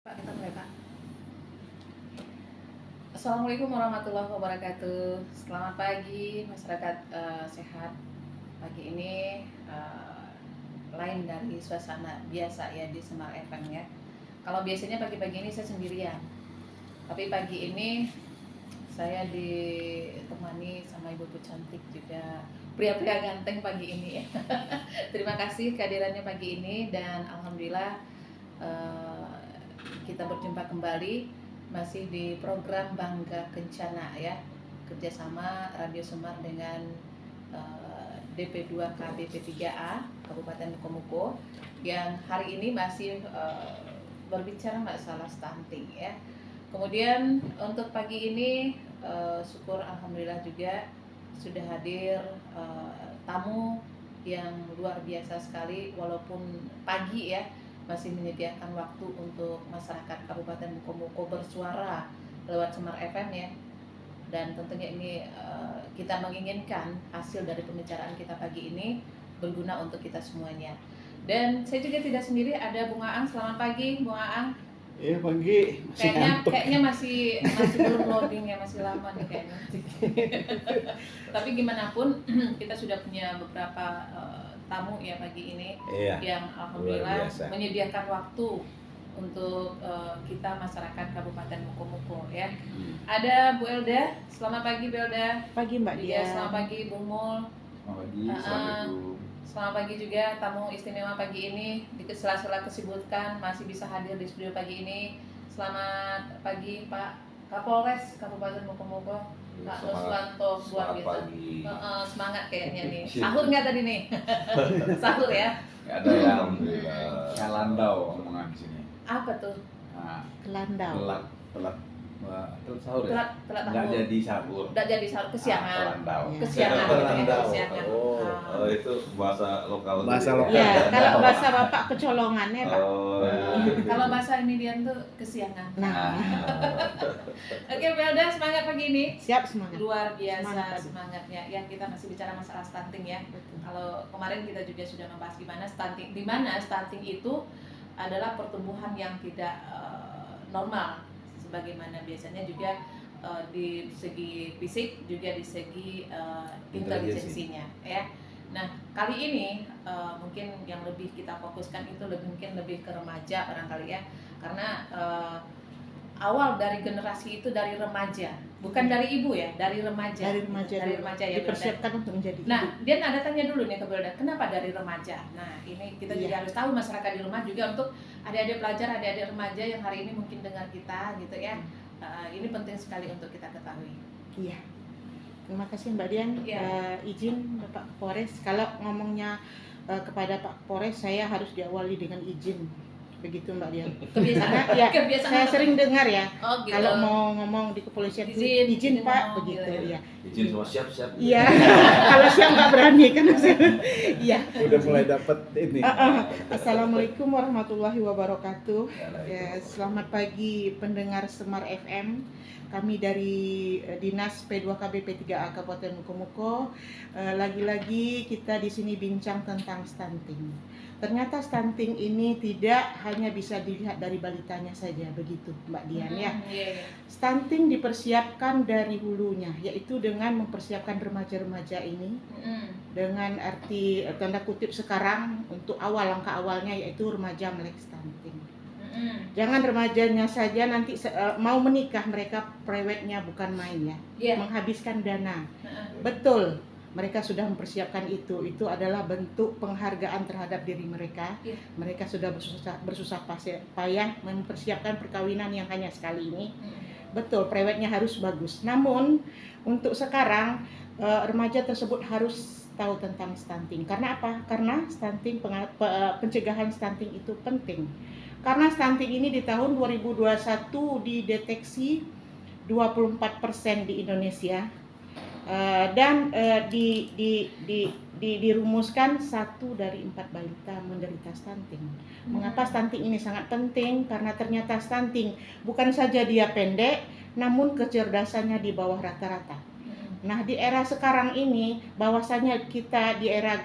Pak, kita mulai, Pak. Assalamualaikum warahmatullahi wabarakatuh. Selamat pagi masyarakat sehat. Pagi ini lain dari suasana biasa ya di Semar FM ya. Kalau biasanya pagi-pagi ini saya sendirian, tapi pagi ini saya ditemani sama ibu cantik juga, pria-pria ganteng pagi ini ya. Terima kasih kehadirannya pagi ini dan alhamdulillah kita berjumpa kembali masih di program Bangga Kencana ya, kerjasama Radio Semar dengan DP2KB P3A Kabupaten Mukomuko yang hari ini masih berbicara masalah stunting ya. Kemudian untuk pagi ini syukur alhamdulillah juga sudah hadir tamu yang luar biasa sekali, walaupun pagi ya masih menyediakan waktu untuk masyarakat Kabupaten Mukomuko bersuara lewat Semar FM ya. Dan tentunya ini kita menginginkan hasil dari pembicaraan kita pagi ini berguna untuk kita semuanya. Dan saya juga tidak sendiri, ada Bung Aang. Selamat pagi Bung Aang. Iya pagi. Kayaknya masih belum loading ya, masih lama nih kayaknya. Tapi gimana pun kita sudah punya beberapa tamu ya pagi ini, yang alhamdulillah menyediakan waktu untuk kita masyarakat Kabupaten Mukomuko ya. Ada Bu Elda. Selamat pagi Bu Elda. Pagi Mbak Dia. Selamat pagi Bu Mul. Selamat pagi. Assalamualaikum. Selamat pagi juga tamu istimewa pagi ini, di sela-sela kesibukan masih bisa hadir di studio pagi ini. Selamat pagi Pak Kapolres Kabupaten Mukomuko, Pak Nuswanto. Luar biasa. Semangat kayaknya nih. Sahur nggak tadi nih? Sahur ya? Nggak ada yang kalandau omongan di sini. Apa tuh? Nah, Kelandau. telat sahur ya? Telat Nggak sahur. jadi sahur. Nggak jadi sahur, kesiangan. Kalandau. Kesiangan. Kelandau. Kesiangan. Oh, itu bahasa lokal. Bahasa juga. lokal. Ya, kalau bahasa Bapak kecolongannya Pak. Oh, Kalau bahasa Indian tuh kesiangan. Nah, Oke, Belda, semangat pagi ini. siap semangat. Luar biasa Semangat. semangatnya. Ya, kita masih bicara masalah stunting ya. Betul. Kalau kemarin kita juga sudah membahas gimana stunting, di mana stunting itu adalah pertumbuhan yang tidak normal, sebagaimana biasanya juga di segi fisik juga di segi intelijensinya ya. Nah, kali ini mungkin yang lebih kita fokuskan itu mungkin lebih ke remaja barangkali ya, karena awal dari generasi itu dari remaja, bukan dari ibu ya, dari remaja. Dari remaja ya. dipersiapkan untuk menjadi ibu. Nah, dia ada tanya dulu nih ke Belda, kenapa dari remaja? Nah, ini kita juga harus tahu masyarakat di rumah juga, untuk adik-adik pelajar, adik-adik remaja yang hari ini mungkin dengar kita gitu ya. Ini penting sekali untuk kita ketahui. Iya. Terima kasih Mbak Dian. Iya. Izin Bapak Kapolres, kalau ngomongnya kepada Pak Kapolres saya harus diawali dengan izin. Begitu Mbak Dian. Kebiasaan. Ya, Kebiasaan saya apa? sering dengar ya. Oh, gitu. Kalau mau ngomong di kepolisian Izin Pak, ngomong, begitu gitu. ya. izin semua siap-siap. Iya. Kalau siang nggak berani kan. Iya. Udah mulai dapat ini. Assalamualaikum warahmatullahi wabarakatuh. Ya, selamat pagi pendengar Semar FM. Kami dari Dinas P2KB P3A Kabupaten Mukomuko. Lagi-lagi kita di sini bincang tentang stunting. Ternyata stunting ini tidak hanya bisa dilihat dari balitanya saja, begitu Mbak Dian ya. Iya. Stunting dipersiapkan dari hulunya, yaitu dengan mempersiapkan remaja-remaja ini dengan arti tanda kutip sekarang untuk langkah awalnya, yaitu remaja melek stunting. Jangan remajanya saja nanti mau menikah, mereka prewednya bukan main ya, menghabiskan dana. Betul, mereka sudah mempersiapkan itu adalah bentuk penghargaan terhadap diri mereka. Mereka sudah bersusah payah mempersiapkan perkawinan yang hanya sekali ini. Betul, prewednya harus bagus. Namun untuk sekarang remaja tersebut harus tahu tentang stunting. Karena apa? Karena stunting, pencegahan stunting itu penting. Karena stunting ini di tahun 2021 dideteksi 24% di Indonesia. Dan dirumuskan 1 dari 4 balita menderita stunting. Mengapa stunting ini sangat penting? Karena ternyata stunting bukan saja dia pendek, namun kecerdasannya di bawah rata-rata. Nah, di era sekarang ini bahwasanya kita di era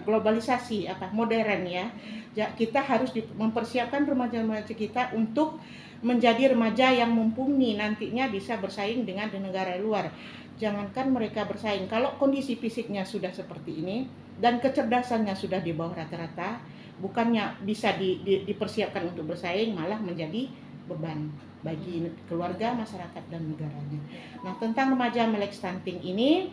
globalisasi modern ya. Kita harus mempersiapkan remaja-remaja kita untuk menjadi remaja yang mumpuni, nantinya bisa bersaing dengan di negara luar. Jangankan mereka bersaing, kalau kondisi fisiknya sudah seperti ini dan kecerdasannya sudah di bawah rata-rata, bukannya bisa dipersiapkan untuk bersaing, malah menjadi beban bagi keluarga, masyarakat, dan negaranya. Nah, tentang remaja melek stunting ini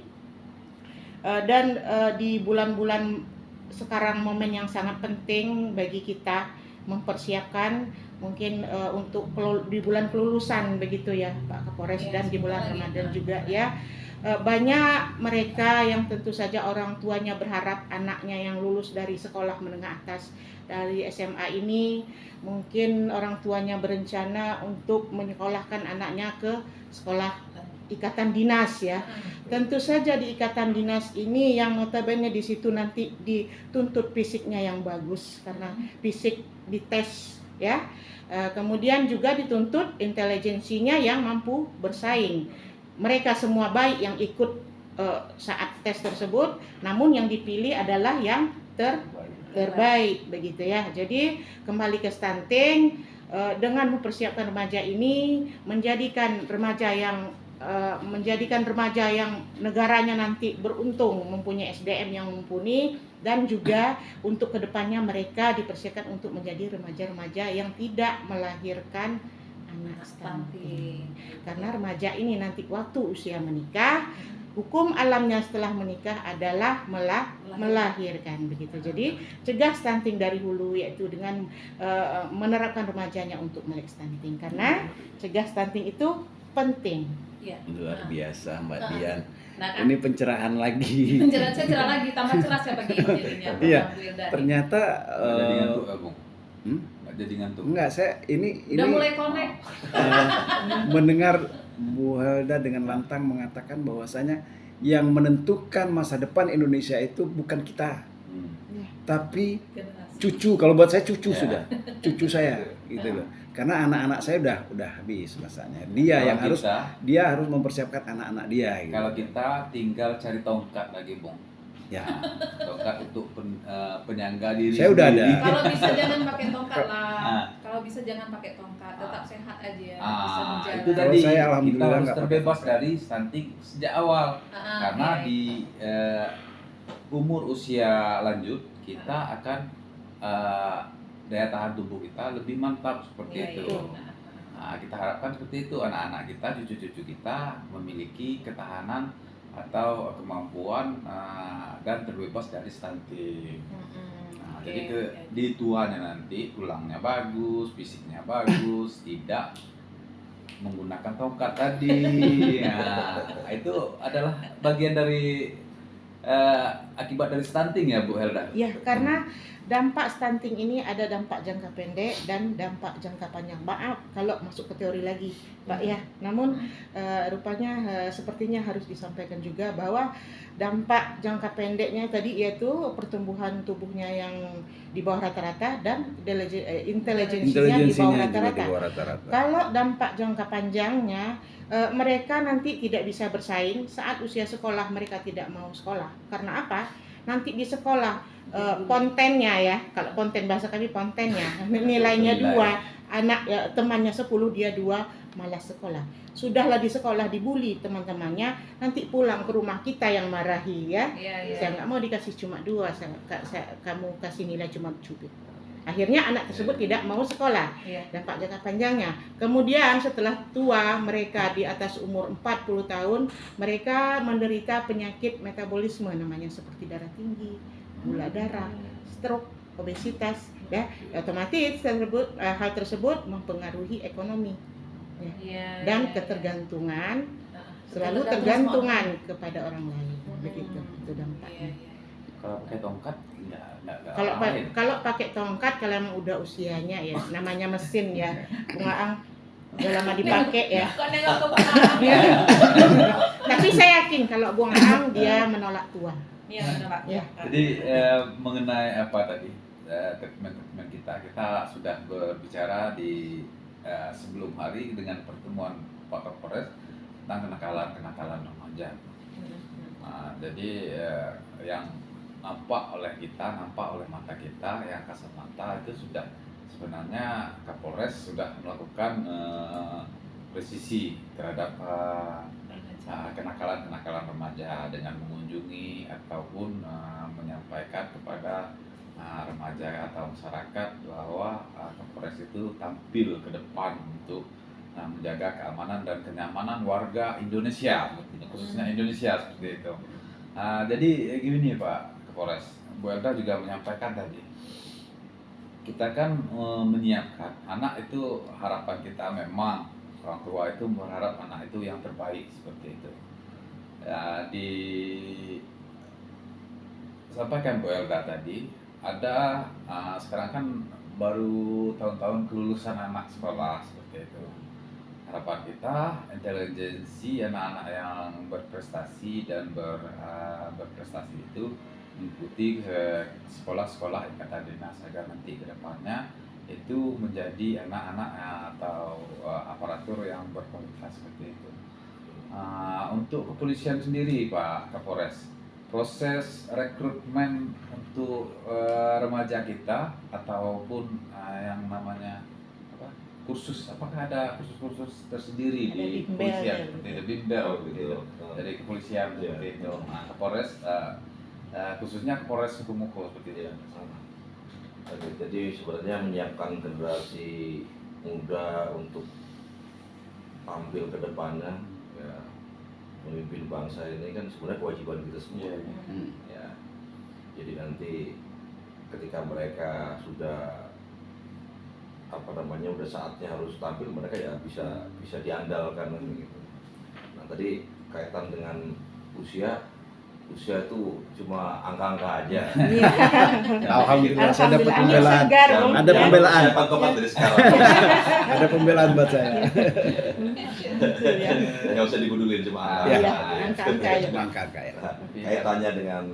dan di bulan-bulan sekarang momen yang sangat penting bagi kita mempersiapkan mungkin untuk di bulan kelulusan begitu ya Pak Kapolres, dan di bulan Ramadan juga ya. Banyak mereka yang tentu saja orang tuanya berharap anaknya yang lulus dari sekolah menengah atas dari SMA ini, mungkin orang tuanya berencana untuk menyekolahkan anaknya ke sekolah ikatan dinas ya. Tentu saja di ikatan dinas ini yang notabene di situ nanti dituntut fisiknya yang bagus karena fisik dites ya. Kemudian juga dituntut intelijensinya yang mampu bersaing. Mereka semua baik yang ikut saat tes tersebut, namun yang dipilih adalah yang terbaik begitu ya. Jadi kembali ke stunting, dengan mempersiapkan remaja ini menjadikan remaja yang negaranya nanti beruntung mempunyai SDM yang mumpuni, dan juga untuk kedepannya mereka dipersiapkan untuk menjadi remaja-remaja yang tidak melahirkan anak stunting. Karena remaja ini nanti waktu usia menikah, hukum alamnya setelah menikah adalah melahirkan begitu. Jadi cegah stunting dari hulu, yaitu dengan menerapkan remajanya untuk melek stunting, karena cegah stunting itu penting. Ya. Luar biasa Mbak Dian. Nah, Ini pencerahan lagi. Pencerahan saya cerah lagi, tambah cerah saya bagi jadinya. Iya. Bu Hildari. Ternyata Nggak jadi ngantuk ya, Bung? hmm? Nggak jadi ngantuk. Enggak, saya ini Udah mulai connect. mendengar Bu Helda dengan lantang mengatakan bahwasanya yang menentukan masa depan Indonesia itu bukan kita, tapi Generasi. cucu. Kalau buat saya cucu Ya. sudah, cucu saya gitu loh. Karena anak-anak saya udah habis masanya. Dia Kalau yang kita, harus mempersiapkan anak-anak dia gitu. Kalau kita tinggal cari tongkat lagi, Bung. Ya. Tongkat untuk penyangga diri. Saya udah sendiri. ada. Kalau bisa jangan pakai tongkat lah. Ah. Kalau bisa jangan pakai tongkat, tetap sehat aja. Bisa menjaga. Itu Kalau tadi saya kita alhamdulillah harus nggak pakai terbebas tongkat. dari stunting sejak awal. Karena oke. di umur usia lanjut kita akan daya tahan tubuh kita lebih mantap seperti Iya, itu. iya. Nah, kita harapkan seperti itu anak-anak kita, cucu-cucu kita memiliki ketahanan atau kemampuan dan terbebas dari stunting. Nah, Oke, jadi oke. di tuanya nanti tulangnya bagus, fisiknya bagus, tidak menggunakan tongkat tadi. Nah, itu adalah bagian dari akibat dari stunting ya Bu Helda. Ya, karena dampak stunting ini ada dampak jangka pendek dan dampak jangka panjang. Maaf kalau masuk ke teori lagi, Pak ya. Namun rupanya sepertinya harus disampaikan juga bahwa dampak jangka pendeknya tadi yaitu pertumbuhan tubuhnya yang di bawah rata-rata dan intelijensinya di bawah Intelijensinya juga di rata-rata. bawah rata-rata. Kalau dampak jangka panjangnya, mereka nanti tidak bisa bersaing saat usia sekolah. Mereka tidak mau sekolah. Karena apa? Nanti di sekolah pontennya ya, kalau ponten bahasa kami pontennya, nilainya 2, anak temannya 10, dia 2, malas sekolah. Sudahlah di sekolah dibully teman-temannya, nanti pulang ke rumah kita yang marahi ya. Iya. Saya nggak mau dikasih cuma 2, kamu kasih nilai cuma cubit. Akhirnya anak tersebut tidak mau sekolah. Iya. Dampak jangka panjangnya. Kemudian setelah tua, mereka di atas umur 40 tahun, mereka menderita penyakit metabolisme namanya seperti darah tinggi, gula darah, stroke, obesitas, ya. Otomatis hal tersebut mempengaruhi ekonomi ya. Iya. Dan iya, ketergantungan, iya. selalu Ketergantungan tergantungan sama kepada orang lain. Begitu itu Iya, dampaknya. iya. Kalau pakai tongkat nggak Kalau pakai tongkat, kalau emang udah usianya ya, namanya mesin ya, Bunga Ang udah lama dipakai ya. Kok nengok ke belakang? Tapi saya yakin kalau Bunga Ang dia menolak tua. Iya, benar Pak. Ya. Jadi mengenai apa tadi treatment kita sudah berbicara di sebelum hari dengan pertemuan Pak Kapolres tentang kenakalan remaja. Nah, jadi yang nampak oleh kita, nampak oleh mata kita, yang kasat mata itu sudah sebenarnya Kapolres sudah melakukan presisi terhadap kenakalan-kenakalan remaja dengan mengunjungi ataupun menyampaikan kepada remaja atau masyarakat bahwa Kapolres itu tampil ke depan untuk menjaga keamanan dan kenyamanan warga Indonesia, khususnya Indonesia seperti itu. Jadi gini Pak Kapolres, Bu Elda juga menyampaikan tadi, kita kan menyiapkan anak itu, harapan kita memang orang tua itu berharap anak itu yang terbaik seperti itu. Disampaikan Bu Elda tadi, ada sekarang kan baru tahun-tahun kelulusan anak sekolah seperti itu. Harapan kita intelijensi anak-anak yang berprestasi dan berprestasi itu mengikuti sekolah-sekolah ikatan dinas agar nanti ke depannya itu menjadi anak-anak atau aparatur yang berkualitas seperti itu. Untuk kepolisian sendiri Pak Kapolres, proses rekrutmen untuk remaja kita ataupun yang namanya kursus, apakah ada kursus-kursus tersendiri di kepolisian seperti itu, bimbel gitu dari kepolisian seperti itu. Kapolres khususnya Kapolres Sukumuko seperti itu. Jadi sebenarnya menyiapkan generasi muda untuk tampil ke depannya, ya, memimpin bangsa ini kan sebenarnya kewajiban kita semua. Ya. Jadi nanti ketika mereka sudah udah saatnya harus tampil, mereka ya bisa diandalkan gitu. Nah tadi kaitan dengan usia itu cuma angka-angka aja. Alhamdulillah saya dapat pembelaan. Ada pembelaan. Saya pantaukan dari sekarang. Ada pembelaan buat saya. Nggak usah digudulin, cuma angka-angka ya. Kaitannya dengan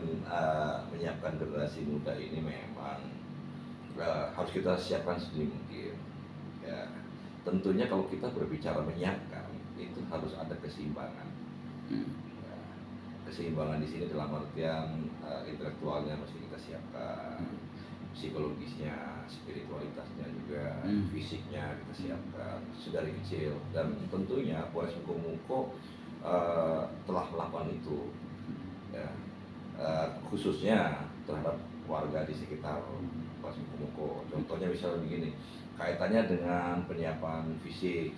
menyiapkan generasi muda ini memang harus kita siapkan sedini mungkin. Ya, tentunya kalau kita berbicara menyiapkan itu harus ada keseimbangan. Ya, keseimbangan di sini dalam artian intelektualnya mesti kita siapkan, psikologisnya, spiritualitasnya juga, fisiknya kita siapkan sedari kecil, dan tentunya Polres Sukumuko telah melakukan itu, ya, khususnya terhadap warga di sekitar Polres Sukumuko. Contohnya misalnya begini, kaitannya dengan penyiapan fisik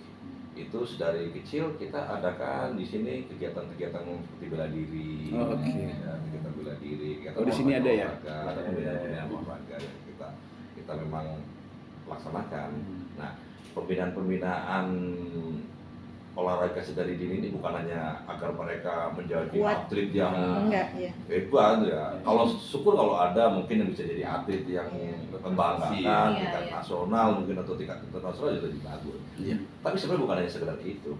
itu dari kecil kita adakan di sini kegiatan-kegiatan seperti bela diri, ya, kegiatan bela diri. Di sini ada ya? Ada pembinaan olahraga yang kita memang laksanakan. Nah, pembinaan olahraga sedari dini ini bukan hanya agar mereka menjadi atlet yang hebat ya. Kalau syukur kalau ada mungkin yang bisa jadi atlet yang membanggakan tingkat nasional mungkin atau tingkat internasional jadi lebih bagus. Tapi sebenarnya bukan hanya sekedar itu.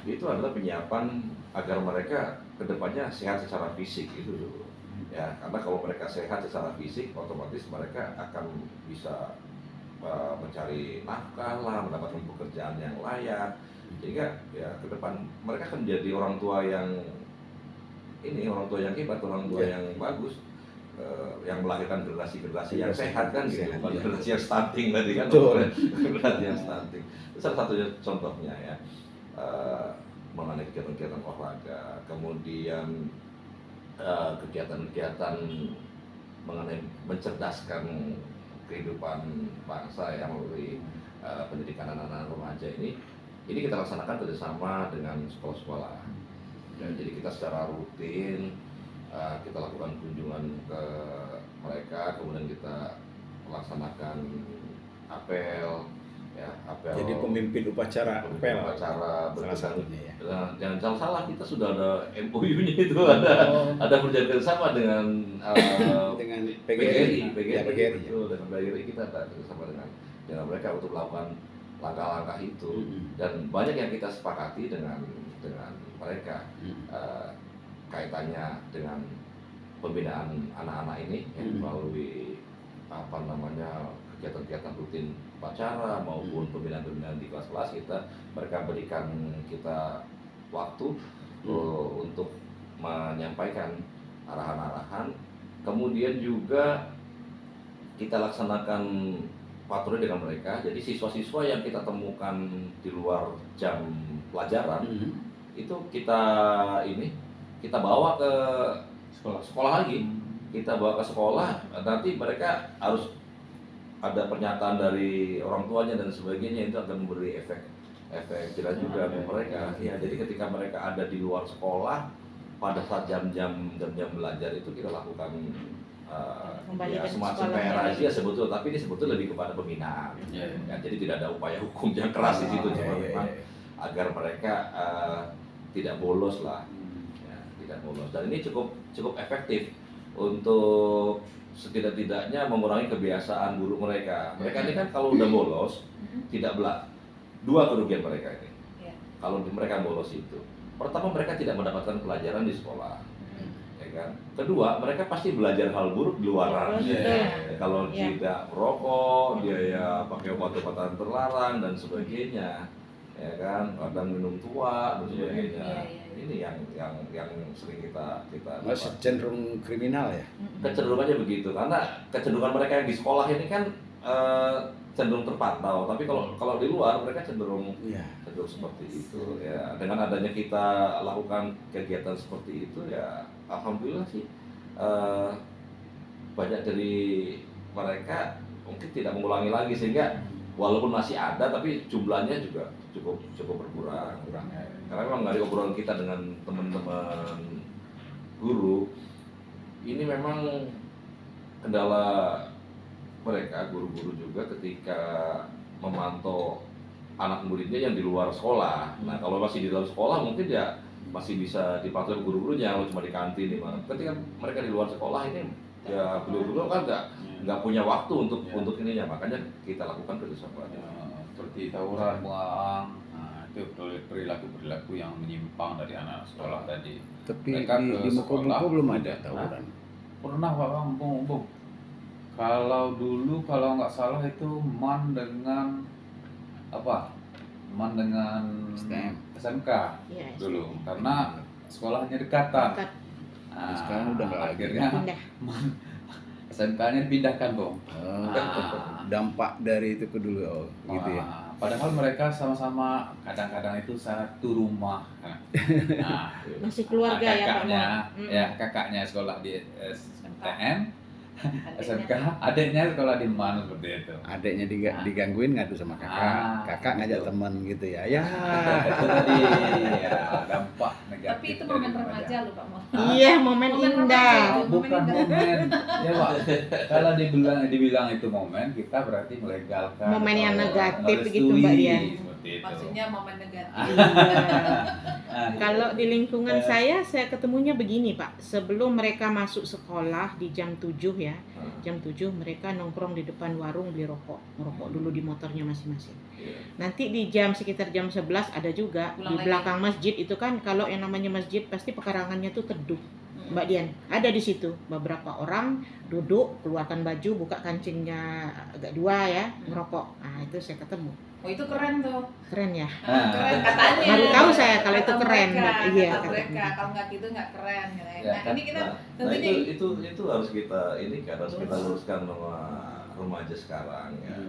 Itu adalah penyiapan agar mereka kedepannya sehat secara fisik itu dulu. Ya, karena kalau mereka sehat secara fisik, otomatis mereka akan bisa mencari nafkah lah, mendapatkan pekerjaan yang layak. Sehingga ya ke depan mereka akan menjadi orang tua yang hebat, orang tua yang bagus, yang melahirkan generasi yang sehat kan gitu, bukan generasi yang stunting tadi kan, generasi yang stunting. Itu salah satunya contohnya ya, mengenai kegiatan-kegiatan olahraga, kemudian kegiatan-kegiatan mengenai mencerdaskan kehidupan bangsa yang melalui pendidikan anak-anak remaja ini kita laksanakan kerjasama dengan sekolah-sekolah. Dan jadi kita secara rutin kita lakukan kunjungan ke mereka, kemudian kita melaksanakan apel, ya apel. Jadi pemimpin upacara apel. Salah satunya ya. Jangan salah, kita sudah ada MOU-nya itu, ada perjanjian kerjasama dengan PGRI, dengan PGRI kita ada kerjasama dengan mereka untuk melakukan langkah-langkah itu, dan banyak yang kita sepakati dengan mereka kaitannya dengan pembinaan anak-anak ini melalui kegiatan-kegiatan rutin upacara maupun pembinaan-pembinaan di kelas-kelas mereka berikan kita waktu untuk menyampaikan arahan-arahan. Kemudian juga kita laksanakan patroli dengan mereka. Jadi siswa-siswa yang kita temukan di luar jam pelajaran itu kita bawa ke sekolah lagi. Kita bawa ke sekolah, nanti mereka harus ada pernyataan dari orang tuanya dan sebagainya, itu akan memberi efek jelas juga ke mereka. Ya, jadi ketika mereka ada di luar sekolah pada saat jam-jam belajar itu kita lakukan ya, semacam kayak razia sebetulnya, tapi ini sebetulnya lebih kepada pembinaan. Ya, jadi tidak ada upaya hukum yang keras di situ, cuma memang agar mereka tidak bolos lah, ya, tidak bolos. Dan ini cukup efektif untuk setidak-tidaknya mengurangi kebiasaan buruk mereka. Mereka ini kan kalau udah bolos, dua kerugian mereka ini. Kalau mereka bolos itu, pertama mereka tidak mendapatkan pelajaran di sekolah, ya kan. Kedua, mereka pasti belajar hal buruk di luaran. Kalau tidak merokok, dia ya pakai obat-obatan terlarang dan sebagainya, ya kan. Kadang minum tua dan sebagainya. Ini yang sering kita masih cenderung kriminal ya. Kecenderungannya begitu, karena kecenderungan mereka yang di sekolah ini kan cenderung terpantau, tapi kalau di luar mereka cenderung seperti itu ya. Dengan adanya kita lakukan kegiatan seperti itu ya, alhamdulillah sih banyak dari mereka mungkin tidak mengulangi lagi, sehingga walaupun masih ada tapi jumlahnya juga cukup berkurang. Karena memang dari obrolan kita dengan teman-teman guru, ini memang kendala mereka, guru-guru juga, ketika memantau anak muridnya yang di luar sekolah. Nah, kalau masih di dalam sekolah mungkin ya masih bisa dipantau guru-gurunya, kalau cuma di kantin di mana. Ketika mereka di luar sekolah ini ya beliau-beliau kan nggak punya waktu untuk ininya, makanya kita lakukan kerjasama. Seperti tawuran, buang, itu perilaku yang menyimpang dari anak sekolah tadi. Tapi Mereka di Moko belum ada tawuran. Pernah Pak Bung. Kalau dulu kalau nggak salah itu MAN dengan SMK dulu, karena sekolahnya dekatan. Nah, sekarang udah nggak lagi. akhirnya SMK-nya dipindahkan, Bung. Dampak dari itu ke dulu gitu ya. Padahal mereka sama-sama kadang-kadang itu satu rumah. Nah, Masih keluarga ya Pak kakaknya, Mo. ya kakaknya sekolah di STN, SMK, adiknya sekolah di MAN, seperti itu. Adiknya digangguin ngadu sama kakak, kakak ngajak gitu. teman gitu ya. Ya. Itu tadi ya, dampak negatif. Tapi itu momen dari remaja loh Pak Mo. Iya, momen Momen indah. remaja. Bukan momen, ya Pak. Kalau dibilang itu momen, kita berarti melegalkan. Momen yang atau negatif merestui, gitu, Mbak Dian. seperti itu. Maksudnya momen negatif. Nah, Kalau di lingkungan saya ketemunya begini Pak, sebelum mereka masuk sekolah di jam 7 ya, jam 7 mereka nongkrong di depan warung beli rokok, ngerokok dulu di motornya masing-masing. Nanti di sekitar jam 11 ada juga Pulang di lagi. belakang masjid itu kan, kalau yang namanya masjid pasti pekarangannya tuh teduh. Mbak Dian, ada di situ beberapa orang duduk, keluarkan baju, buka kancingnya agak dua ya, ngerokok. Nah, itu saya ketemu. Oh itu keren tuh. Keren ya. Keren katanya. Baru tahu saya kalau itu Kata keren, mereka, Mbak. Iya, kata kata mereka. mereka. Kalau nggak gitu nggak keren. Ya, Nah ini kita Nah, tentunya itu harus kita luruskan sama remaja sekarang ya.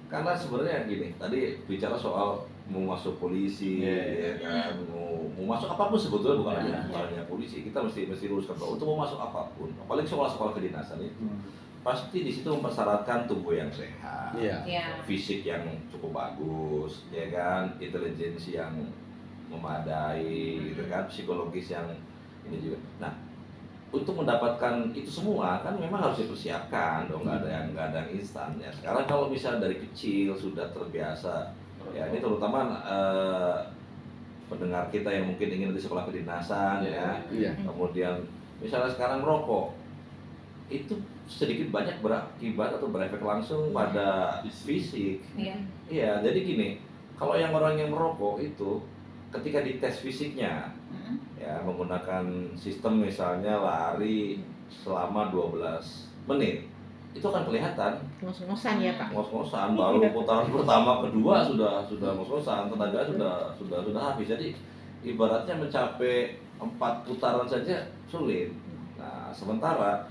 Karena sebenarnya gini, tadi bicara soal mau masuk polisi, ya kan, mau masuk apapun sebetulnya, bukan hanya polisi. Kita mesti luruskan bahwa untuk mau masuk apapun, apalagi sekolah-sekolah kedinasan itu, pasti di situ mempersyaratkan tubuh yang sehat, ya. fisik yang cukup bagus, ya kan, intelijensi yang memadai, gitu kan, psikologis yang ini juga. Nah, untuk mendapatkan itu semua kan memang harus dipersiapkan dong, nggak ada yang instan ya. Sekarang kalau misalnya dari kecil sudah terbiasa, ya ini terutama pendengar kita yang mungkin ingin di sekolah kedinasan ya, kemudian misalnya sekarang merokok, itu sedikit banyak berakibat atau berefek langsung pada fisik. Iya, jadi gini, kalau orang yang merokok itu ketika dites fisiknya ya menggunakan sistem misalnya lari selama 12 menit, itu akan kelihatan Ngos-ngosan ya Pak. ngos-ngosan, baru putaran pertama kedua sudah ngos-ngosan, tenaga sudah habis. Jadi ibaratnya mencapai 4 putaran saja sulit. Nah, sementara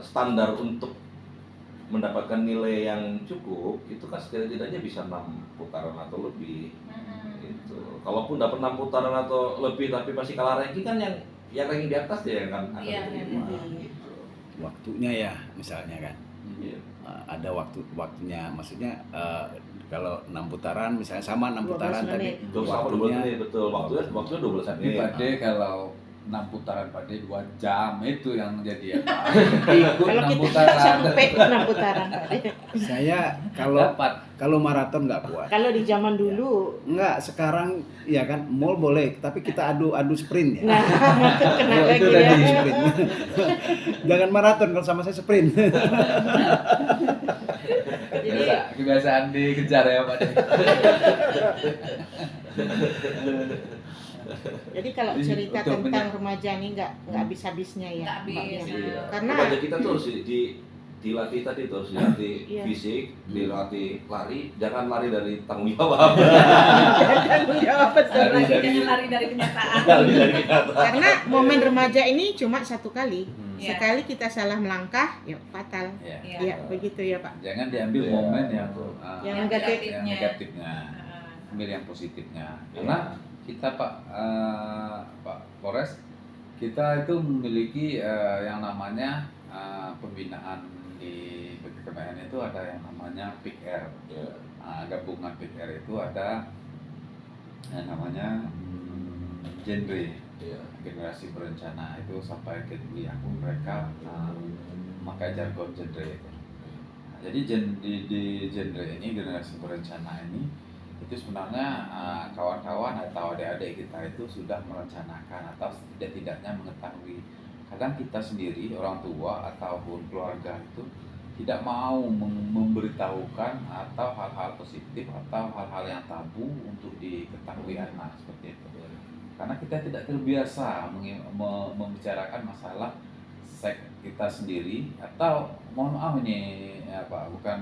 standar untuk mendapatkan nilai yang cukup itu kan setidaknya bisa 6 putaran atau lebih. Gitu. Kalaupun dapat 6 putaran atau lebih tapi masih kalah ranking kan yang ranking di atas dia yang akan diterima. Gitu. Waktunya ya misalnya kan. Iya. Ada waktunya, maksudnya kalau 6 putaran misalnya sama 6 putaran 12 tapi menit. 12 menit betul. Waktunya 12 Tapi menit. Pade kalau 6 putaran Pade 2 jam itu yang jadi apa? Ikut Kalau 6 kita putaran. sampai 6 putaran Pak De. saya Dapat. kalau maraton nggak kuat. Kalau di zaman dulu, Enggak, sekarang ya kan mall boleh, tapi kita adu sprint ya. nah itu kena Oh, lagi itu ya. tadi. Sprint. Jangan maraton, kalau sama saya sprint. Jadi Kebiasaan dikejar ya Pak De. Jadi kalau Jadi cerita untuk tentang remaja ini nggak habis-habisnya ya, Nggak Mbak habis. Dian. Iya. Karena Remaja kita tuh harus dilatih tadi tuh, harus dilatih Iya. fisik, dilatih lari, jangan lari dari tanggung jawab. tanggung jawab betul. Lari Lagi dari- jangan lari dari kenyataan. Lari dari kenyataan. Karena momen remaja ini cuma 1 kali. Iya. Sekali kita salah melangkah, ya fatal. Ya. Iya. Ya begitu ya Pak. Jangan diambil Iya. momen yang Yang negatif. yang negatifnya, ambil yang positifnya. Karena kita Pak Polres, kita itu memiliki yang namanya pembinaan di BKKBN itu ada yang namanya PIKR. Ya. Gabungan PIKR itu ada yang namanya genre. Iya. Generasi berencana itu sampai ke kuliah pun mereka memakai jargon genre itu. Nah, jadi di genre ini, generasi berencana ini itu sebenarnya kawan-kawan atau adik-adik kita itu sudah merencanakan atau tidak-tidaknya mengetahui. Kadang kita sendiri orang tua ataupun keluarga itu tidak mau memberitahukan atau hal-hal positif atau hal-hal yang tabu untuk diketahui anak seperti itu. Karena kita tidak terbiasa membicarakan masalah seks kita sendiri, atau mohon maaf ini bukan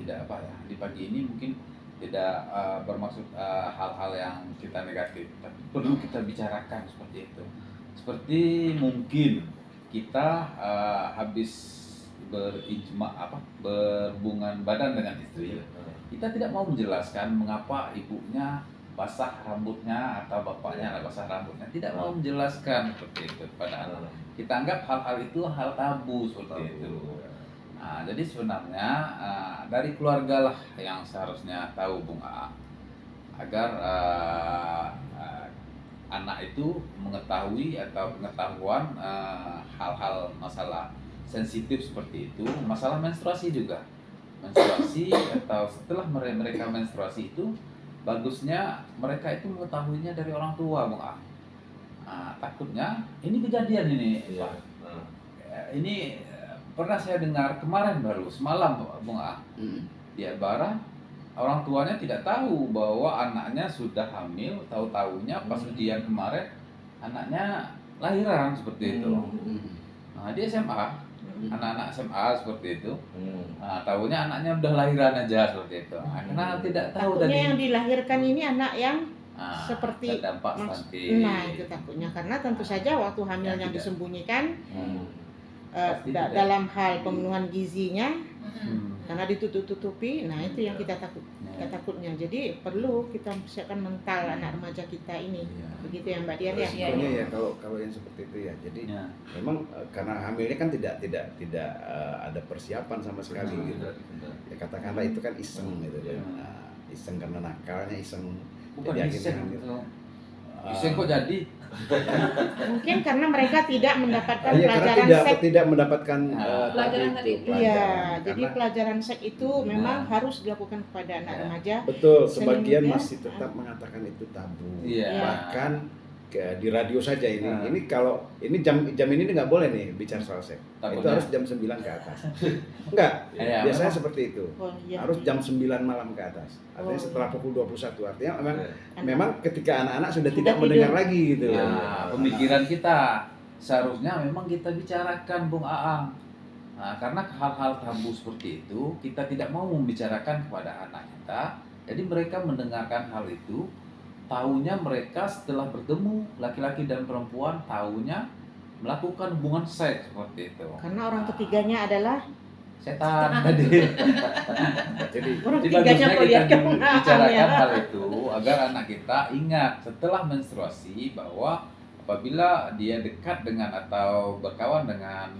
tidak di pagi ini mungkin tidak bermaksud hal-hal yang kita negatif, tapi perlu kita bicarakan seperti itu. Seperti mungkin kita habis berhubungan badan dengan istri, kita tidak mau menjelaskan mengapa ibunya basah rambutnya atau bapaknya basah rambutnya, tidak mau menjelaskan seperti itu pada anak. Kita anggap hal-hal itu hal tabu seperti itu. Nah, jadi sebenarnya dari keluarga lah yang seharusnya tahu Bung A, agar anak itu mengetahui atau pengetahuan hal-hal masalah sensitif seperti itu, masalah menstruasi juga. Menstruasi atau setelah mereka menstruasi itu bagusnya mereka itu mengetahuinya dari orang tua, Bung A. Takutnya ini kejadian ini, Iya. Pak. Ini pernah saya dengar kemarin baru semalam, Bung A. Di Albara, orang tuanya tidak tahu bahwa anaknya sudah hamil, tahu-tahunya pas ujian kemarin anaknya lahiran seperti itu. Nah, dia SMA. Anak-anak SMA seperti itu. Nah, tahunya anaknya udah lahiran aja seperti itu. Karena tidak tahu Takutnya tadi. yang dilahirkan ini anak yang seperti terdampak stunting. nah itu takutnya, karena tentu saja waktu hamilnya tidak. disembunyikan Pasti tidak. dalam hal pemenuhan gizinya Hmm. karena ditutup-tutupi. Nah itu yang kita takutnya. Jadi perlu kita persiapkan mental anak remaja kita ini. Iya. Begitu ya Mbak Dian ya. Resikonya ya kalau yang seperti itu ya. Jadi Ya. memang karena hamilnya kan tidak ada persiapan sama sekali gitu. Ya katakanlah itu kan iseng gitu ya. Nah, iseng karena nakalnya, iseng. Bukan Jadi iseng akhirnya gitu. Iseng kok jadi? Mungkin karena mereka tidak mendapatkan Iya, karena pelajaran seks. tidak mendapatkan Pelajaran tadi tadi. itu, Iya, pelajaran. jadi Karena pelajaran seks itu memang harus dilakukan kepada anak Ya. remaja. betul, sebagian Sehingga- masih tetap mengatakan itu tabu. Iya. Bahkan di radio saja ini. Nah. Ini kalau ini jam ini nggak boleh nih bicara soal seks. Itu Takutnya. harus jam 9 ke atas. Enggak, Iya, biasanya memang. seperti itu. Oh, iya. Harus jam 9 malam ke atas. Artinya Oh, setelah pukul 21. Artinya Anak. memang ketika anak-anak sudah Sudah tidak tidur. mendengar lagi gitu. Nah, pemikiran kita seharusnya memang kita bicarakan, Bung Aang. Nah, karena hal-hal tabu seperti itu kita tidak mau membicarakan kepada anak kita, jadi mereka mendengarkan hal itu taunya mereka setelah bertemu laki-laki dan perempuan taunya melakukan hubungan seks seperti itu. Karena orang ketiganya adalah Setan tadi. Jadi orang Jadi ketiganya bagusnya kok lihat kita kemenangannya. bicarakan hal itu agar anak kita ingat setelah menstruasi bahwa apabila dia dekat dengan atau berkawan dengan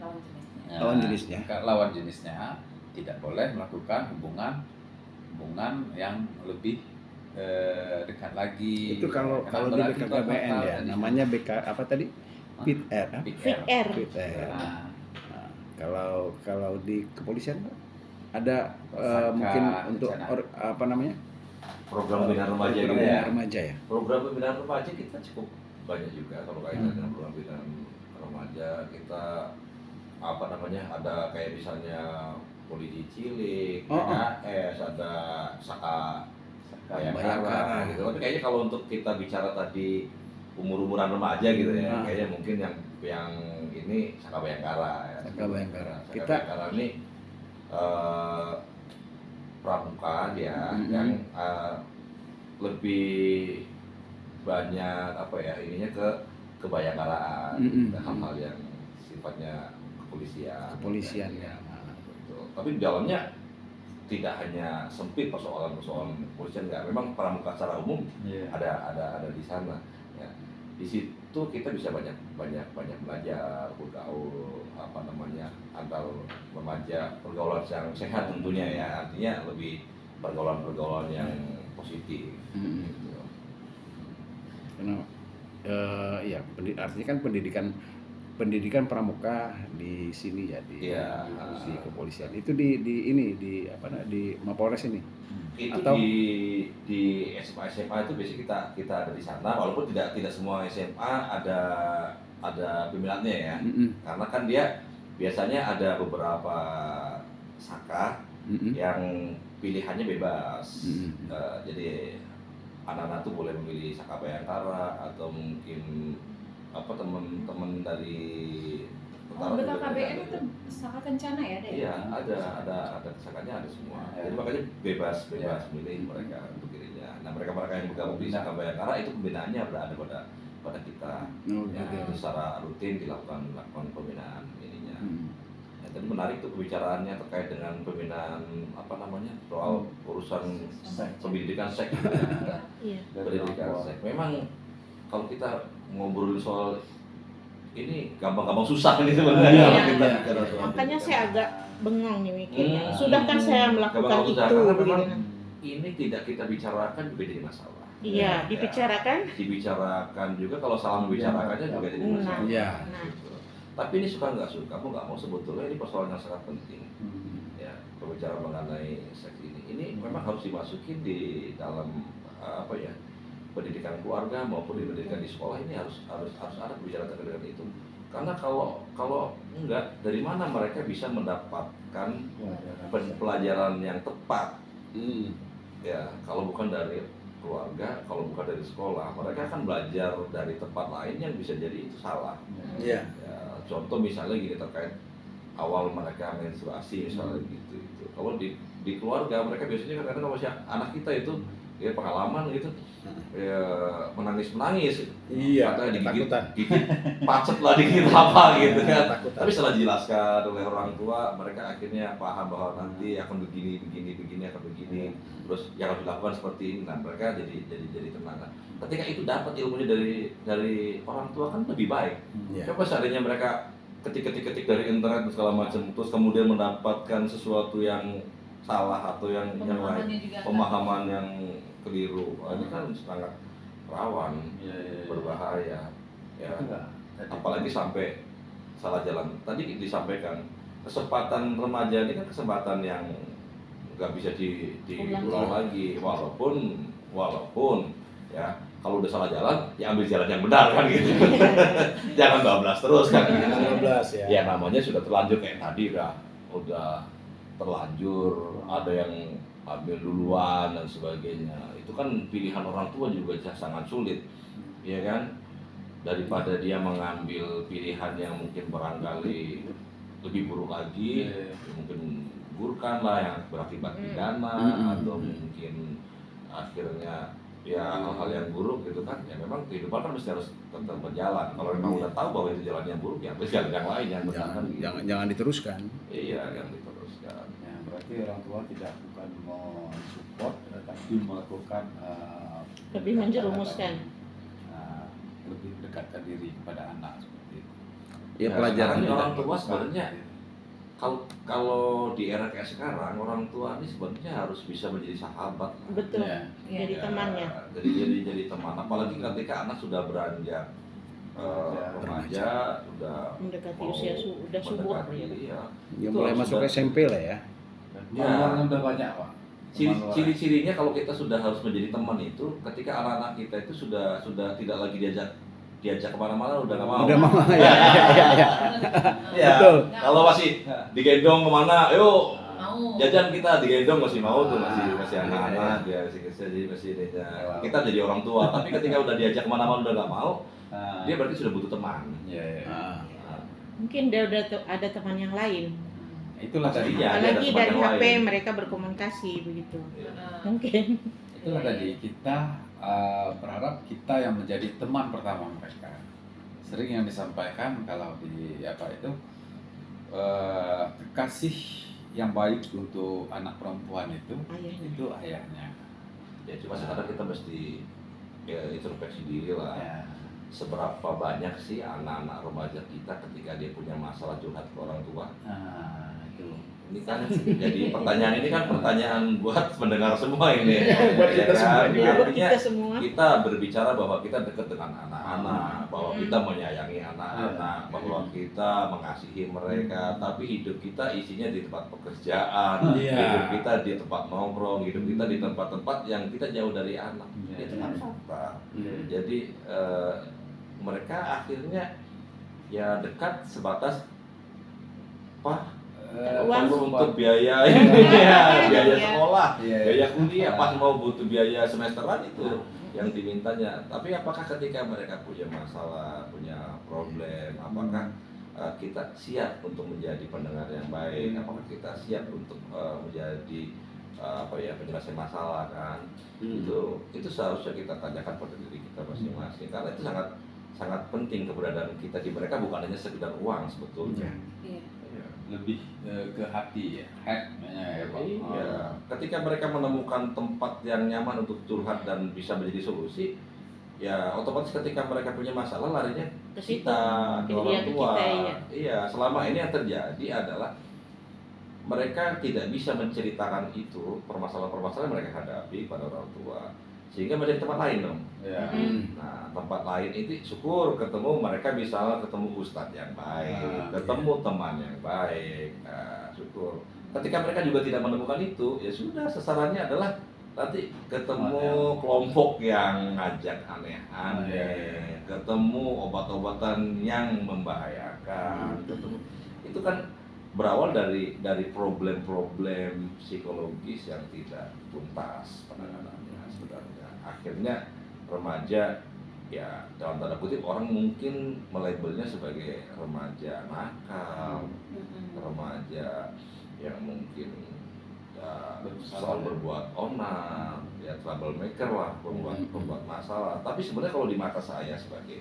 Lawan jenisnya. Lawan jenisnya. lawan jenisnya tidak boleh melakukan hubungan yang lebih dekat lagi. itu kalau Karena di berarti BKKBN bakal ya, tadi. namanya BK apa tadi? Fit Air. Big Fit R. R. Fit Air. Nah, Kalau di kepolisian ada Tersangka, mungkin untuk rencana. apa namanya? Program pembinaan remaja Program gitu ya. remaja ya. Program pembinaan remaja kita cukup banyak juga kalau kaitan Hmm. dengan program pembinaan remaja. Kita apa namanya, ada kayak misalnya polisi cilik, Oh, oh. PKS, ada Saka Bayangkara Bayangkara. gitu. Tapi kayaknya kalau untuk kita bicara tadi umur-umuran remaja gitu ya, Ah. kayaknya mungkin yang ini Saka Bayangkara ya. Saka Bayangkara. Saka Kita- Bayangkara ini pramuka dia Mm-hmm. yang lebih banyak apa ya ininya ke Bayangkaraan, Mm-mm. ke hal-hal yang sifatnya kepolisian. Ya. Betul. Tapi di dalamnya tidak hanya sempit persoalan-persoalan kepolisian, enggak. Memang pramuka secara umum Iya. ada di sana. Ya. Di situ kita bisa banyak belajar, bergaul, apa namanya, antar remaja, pergaulan yang sehat tentunya ya. Artinya lebih pergaulan yang positif. Mm-mm. Gitu. Karena ya artinya kan pendidikan pramuka di sini ya di Iya. di kepolisian itu di apa di Mapolres ini. Itu Atau- di SMA itu biasanya kita ada di sana, walaupun tidak semua SMA ada pembinaannya ya. Mm-mm. Karena kan dia biasanya ada beberapa saka Mm-mm. yang pilihannya bebas. Mm-mm. Jadi anak-anak tuh boleh memilih Saka Bayangkara atau mungkin apa teman-teman dari Oh, BKKBN itu Saka Kencana ya, Dek? Iya, ada sakanya ada semua. Ya. Jadi makanya bebas Ya. milih mereka untuk dirinya. Nah, mereka yang bergabung di Saka Bayangkara itu pembinaannya berada pada kita. Oh, Ya, gitu. itu secara rutin dilakukan pembinaan ininya. Mm. Nah, tadi menarik tuh pembicaraannya terkait dengan pembinaan apa namanya soal urusan pendidikan seks. Iya. Pendidikan seks. Memang kalau kita ngobrolin soal ini gampang-gampang susah nih sebenarnya. Iya. kalau kita bicara soal Makanya pendidikan. saya agak bengong nih mikirnya. Hmm. Sudah kan saya melakukan Gampang susah, itu, karena gitu memang kan. ini tidak kita bicarakan juga jadi masalah. Iya, Ya, dibicarakan. dibicarakan juga kalau salah membicarakannya juga jadi masalah. Iya. Nah. Gitu. Tapi ini suka nggak suka, kamu nggak mau, sebetulnya ini persoalan yang sangat penting. Ya, pembicaraan mengenai seks ini memang harus dimasukin di dalam apa ya, pendidikan keluarga maupun di pendidikan di sekolah. Ini harus ada pembicaraan terkait dengan itu. Karena kalau enggak, dari mana mereka bisa mendapatkan pelajaran yang tepat? Ya, kalau bukan dari keluarga, kalau bukan dari sekolah, mereka akan belajar dari tempat lain yang bisa jadi itu salah. Iya. Ya, contoh misalnya gini terkait awal mereka menstruasi misalnya gitu. Kalau di keluarga mereka biasanya kadang-kadang kalau si anak kita itu ya pengalaman gitu, ya menangis Iya, katanya digigit ketakutan. pacet lah, digigit apa gitu kan. Ketakutan. Tapi setelah dijelaskan oleh orang tua, mereka akhirnya paham bahwa nanti akan begini akan begini, terus yang harus dilakukan seperti ini. Nah, mereka jadi tenang. Nah, ketika itu dapat ilmunya dari orang tua kan lebih baik. Iya. Coba seandainya mereka ketik dari internet dan segala macam, terus kemudian mendapatkan sesuatu yang salah atau yang lain, Pemahamannya juga pemahaman yang keliru. Wah, ini kan sangat rawan, Iya. berbahaya. Ya, apalagi sampai salah jalan. Tadi disampaikan kesempatan remaja ini kan kesempatan yang nggak bisa diulang lagi, walaupun ya kalau udah salah jalan ya ambil jalan yang benar kan gitu. Jangan bablas terus kan gitu. 15 ya. Ya namanya sudah terlanjur kayak tadi udah terlanjur, ada yang ambil duluan dan sebagainya. Itu kan pilihan orang tua juga sangat sulit, ya kan? Daripada dia mengambil pilihan yang mungkin barangkali lebih buruk lagi, mungkin menggugurkan lah yang berakibat pidana, atau mungkin akhirnya ya hal-hal yang buruk gitu kan, ya memang kehidupan kan mesti harus tetap berjalan. Kalau memang udah tahu bahwa itu jalan yang buruk, ya harus jalan yang lain yang benar kan gitu. Jangan diteruskan. Iya, yang diteruskan. Ya, berarti orang tua tidak bukan support, tapi melakukan Lebih menjerumuskan. lebih mendekatkan diri kepada anak seperti itu. Ya, pelajaran sekarang juga. orang tua sebenarnya kalau di era kayak sekarang, orang tua ini sebenarnya harus bisa menjadi sahabat. Betul. Ya. Jadi Ya, temannya. jadi teman, apalagi ketika anak sudah beranjak remaja, udah Mendekati mau usia udah subur mendekati, ya. ya. Yang Itu mulai harus masuk sudah- SMP lah ya. Dan Ya. keluarnya udah banyak, Pak. Ciri-cirinya kalau kita sudah harus menjadi teman itu, ketika anak-anak kita itu sudah tidak lagi diajak kemana-mana, udah nggak mau. Udah mau ya. Ya, Betul. kalau masih digendong kemana, yuk Mau. jajan, kita digendong masih mau tuh, masih Iya. anak-anak, dia masih kita jadi orang tua. Tapi ketika udah diajak kemana-mana udah nggak mau, dia berarti sudah butuh teman. Ya. Ah. Mungkin dia udah ada teman yang lain. Itulah tadi. Iya, dia ada Apalagi teman dari yang HP lain. mereka berkomunikasi begitu. Nah, Mungkin. Itulah tadi kita berharap kita yang menjadi teman pertama mereka. Sering yang disampaikan kalau di apa itu kasih yang baik untuk anak perempuan itu Ayahnya. ayahnya. Ya cuma sekarang kita mesti introspeksi diri lah. Ya. Seberapa banyak sih anak-anak remaja kita ketika dia punya masalah curhat ke orang tua? Nah, itu. Ini kan jadi pertanyaan ini kan pertanyaan buat pendengar semua ini. Iya, buat kita semua. Iya, buat Artinya kita semua. kita berbicara bahwa kita dekat dengan anak-anak, bahwa kita menyayangi anak-anak, bahwa kita mengasihi mereka, tapi hidup kita isinya di tempat pekerjaan, Iya. hidup kita di tempat nongkrong, hidup kita di tempat-tempat yang kita jauh dari anak. Iya. Itu kan fakta. Hmm. Jadi mereka akhirnya ya dekat sebatas apa? Uang. Perlu untuk biaya ini ya, biaya Iya. sekolah, Iya. biaya kuliah, pas mau butuh biaya semesteran itu yang dimintanya. Tapi apakah ketika mereka punya masalah, punya problem, apakah kita siap untuk menjadi pendengar yang baik? Apakah kita siap untuk menjadi penyelesai masalah kan? Itu seharusnya kita tanyakan pada diri kita masing-masing, karena itu sangat penting keberadaan kita di mereka, bukan hanya sekedar uang sebetulnya. iya. Ya. Lebih ke hati ya, headnya ya Pak. Iya. Ketika mereka menemukan tempat yang nyaman untuk curhat dan bisa menjadi solusi, ya otomatis ketika mereka punya masalah larinya Ke situ. kita, ke Iya, orang ke tua. kita, iya. Iya, selama ini yang terjadi adalah mereka tidak bisa menceritakan itu, permasalahan-permasalahan yang mereka hadapi pada orang tua, sehingga menjadi tempat lain dong. Ya. Nah, tempat lain itu syukur ketemu mereka, misalnya ketemu ustadz yang baik, ketemu teman yang baik, nah, syukur. Ketika mereka juga tidak menemukan itu, ya sudah, sasarannya adalah nanti ketemu kelompok yang ngajak aneh-aneh, ketemu obat-obatan yang membahayakan, ketemu itu kan berawal dari problem-problem psikologis yang tidak tuntas penanganannya sebenarnya. Akhirnya remaja, ya dalam tanda kutip orang mungkin melabelnya sebagai remaja nakal, remaja yang mungkin soal berbuat onar, ya troublemaker lah, membuat masalah. Tapi sebenarnya kalau di mata saya sebagai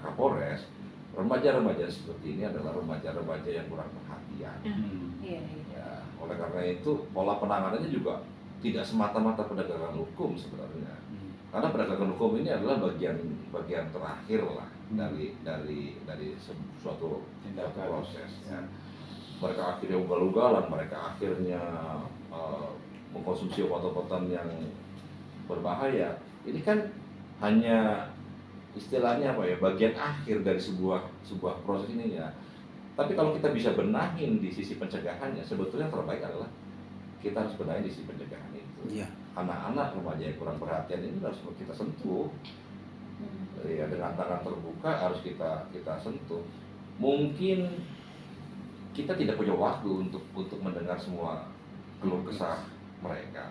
Kapolres, remaja-remaja seperti ini adalah remaja-remaja yang kurang perhatian. Iya. Ya, oleh karena itu pola penanganannya juga tidak semata-mata penegakan hukum sebenarnya. Karena penegakan hukum ini adalah bagian terakhir lah dari suatu proses. Ya. Mereka akhirnya ugal-ugalan, mereka akhirnya mengkonsumsi obat-obatan yang berbahaya. Ini kan hanya istilahnya apa ya, bagian akhir dari sebuah proses ini ya. Tapi kalau kita bisa benahin di sisi pencegahannya, sebetulnya yang terbaik adalah kita harus benahin di sisi pencegahan itu. Iya. Anak-anak remaja yang kurang perhatian ini harus kita sentuh. Ya, dengan tangan terbuka harus kita sentuh. Mungkin kita tidak punya waktu untuk mendengar semua keluh kesah mereka.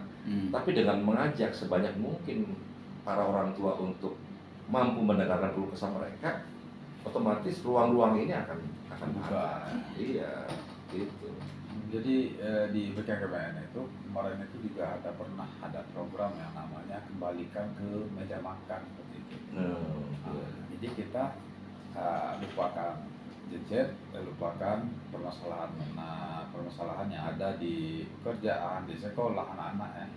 Tapi dengan mengajak sebanyak mungkin para orang tua untuk mampu mendengarkan keluh kesah mereka, otomatis ruang-ruang ini akan ada. Iya, gitu. Jadi di BKKBN itu kemarin itu juga pernah ada program yang namanya kembalikan ke meja makan seperti itu. Jadi kita lupakan gadget, lupakan permasalahan permasalahan yang ada di pekerjaan, di sekolah anak-anak ya.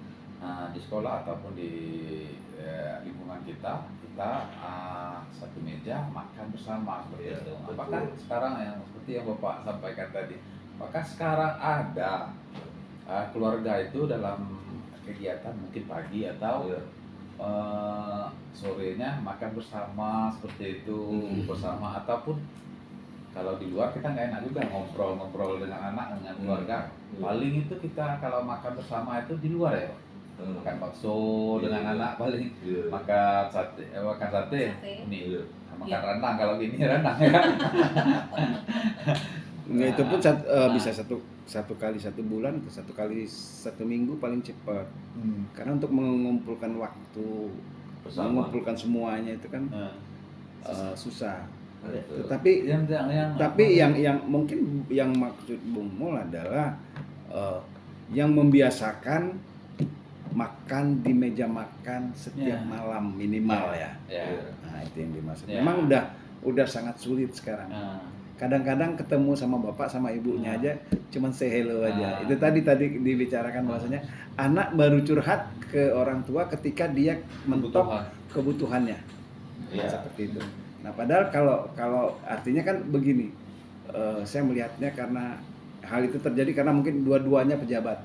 Di sekolah ataupun di lingkungan kita satu meja makan bersama seperti itu. Apakah sekarang yang seperti yang Bapak sampaikan tadi, apakah sekarang ada keluarga itu dalam kegiatan mungkin pagi atau sorenya makan bersama seperti itu bersama, ataupun kalau di luar kita nggak enak juga ngobrol-ngobrol dengan anak dengan keluarga. Paling itu kita kalau makan bersama itu di luar ya, makan bakso dengan anak, paling makan sate ini makan rendang kalau gini rendang ya. Nah, itu pun bisa satu kali 1 bulan atau 1 kali 1 minggu paling cepat. Karena untuk mengumpulkan waktu, mengumpulkan semuanya itu kan susah. Tetapi yang mungkin yang maksud Bung Mul adalah yang membiasakan makan di meja makan setiap malam minimal ya. Nah, itu yang dimaksud. Memang udah sangat sulit sekarang. Kadang-kadang ketemu sama bapak sama ibunya aja cuman say hello aja. Itu tadi dibicarakan bahwasanya anak baru curhat ke orang tua ketika dia mentok kebutuhannya. Seperti itu. Nah, padahal kalau artinya kan begini. Saya melihatnya karena hal itu terjadi karena mungkin dua-duanya pejabat.